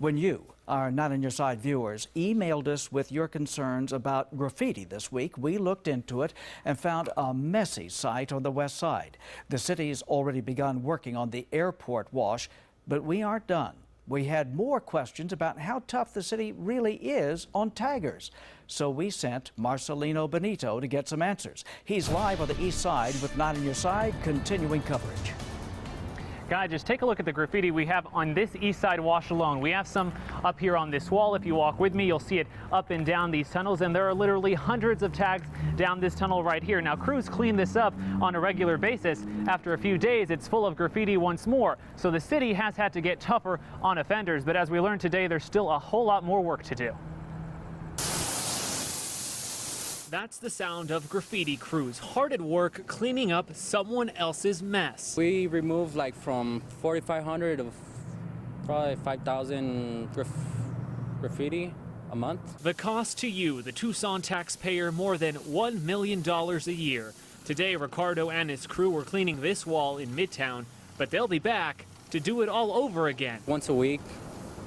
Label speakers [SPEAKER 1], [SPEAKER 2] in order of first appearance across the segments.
[SPEAKER 1] When you, our Not On Your Side viewers, emailed us with your concerns about graffiti this week, we looked into it and found a messy site on the west side. The city's already begun working on the airport wash, but we aren't done. We had more questions about how tough the city really is on taggers. So we sent Marcelino Benito to get some answers. He's live on the east side with Not On Your Side, continuing coverage.
[SPEAKER 2] Guys, just take a look at the graffiti we have on this east side wash alone. We have some up here on this wall. If you walk with me, you'll see it up and down these tunnels, and there are literally hundreds of tags down this tunnel right here. Now, crews clean this up on a regular basis. After a few days, it's full of graffiti once more. So the city has had to get tougher on offenders, but as we learned today, there's still a whole lot more work to do. That's the sound of graffiti crews hard at work cleaning up someone else's mess.
[SPEAKER 3] We remove like from 4,500 to probably 5,000 graffiti a month.
[SPEAKER 2] The cost to you, the Tucson taxpayer, more than $1 million a year. Today, Ricardo and his crew were cleaning this wall in Midtown, but they'll be back to do it all over again.
[SPEAKER 3] Once a week,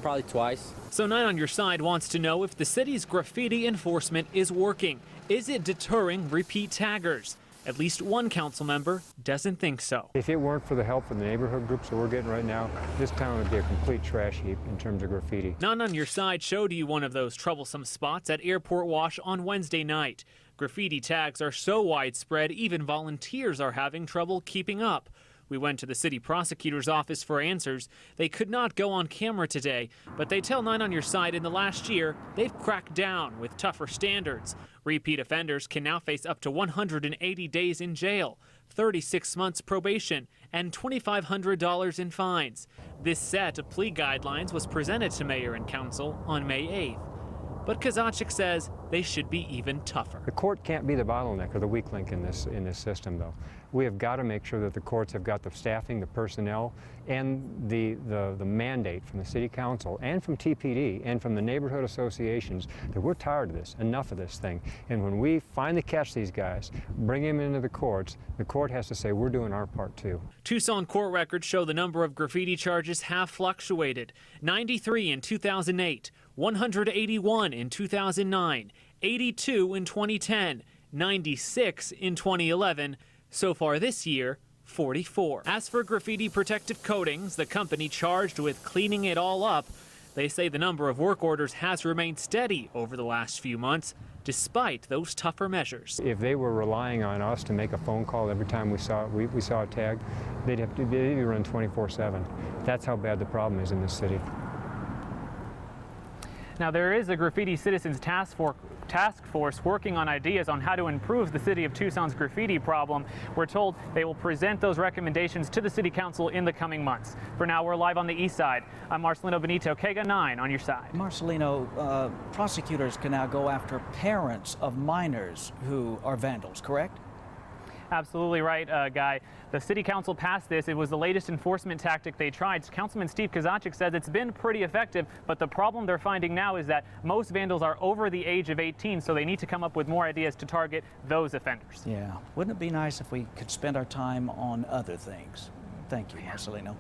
[SPEAKER 3] probably twice.
[SPEAKER 2] So Not On Your Side wants to know if the city's graffiti enforcement is working. Is it deterring repeat taggers? At least one council member doesn't think so.
[SPEAKER 4] If it weren't for the help from the neighborhood groups that we're getting right now, this town would be a complete trash heap in terms of graffiti.
[SPEAKER 2] Not On Your Side showed you one of those troublesome spots at Airport Wash on Wednesday night. Graffiti tags are so widespread, even volunteers are having trouble keeping up. We went to the city prosecutor's office for answers. They could not go on camera today, but they tell Not On Your Side in the last year they've cracked down with tougher standards. Repeat offenders can now face up to 180 days in jail, 36 months probation, and $2,500 in fines. This set of plea guidelines was presented to mayor and council on May 8th. But Kozaczek says they should be even tougher.
[SPEAKER 4] The court can't be the bottleneck or the weak link in this system, though. We have got to make sure that the courts have got the staffing, the personnel, and the mandate from the city council and from TPD and from the neighborhood associations that we're tired of this, enough of this thing. And when we finally catch these guys, bring them into the courts, the court has to say we're doing our part too.
[SPEAKER 2] Tucson court records show the number of graffiti charges have fluctuated. 93 in 2008, 181 in 2009, 82 in 2010, 96 in 2011. So far this year, 44. As for graffiti protective coatings, the company charged with cleaning it all up, they say the number of work orders has remained steady over the last few months, despite those tougher measures.
[SPEAKER 4] If they were relying on us to make a phone call every time we saw a tag, they'd be run 24/7. That's how bad the problem is in this city.
[SPEAKER 2] Now, there is a Graffiti Citizens task force working on ideas on how to improve the city of Tucson's graffiti problem. We're told they will present those recommendations to the city council in the coming months. For now, we're live on the east side. I'm Marcelino Benito, KGUN-9 on your side.
[SPEAKER 1] Marcelino, prosecutors can now go after parents of minors who are vandals, correct?
[SPEAKER 2] Absolutely right, Guy. The city council passed this. It was the latest enforcement tactic they tried. Councilman Steve Kozaczek says it's been pretty effective, but the problem they're finding now is that most vandals are over the age of 18, so they need to come up with more ideas to target those offenders.
[SPEAKER 1] Yeah. Wouldn't it be nice if we could spend our time on other things? Thank you, Marcelino.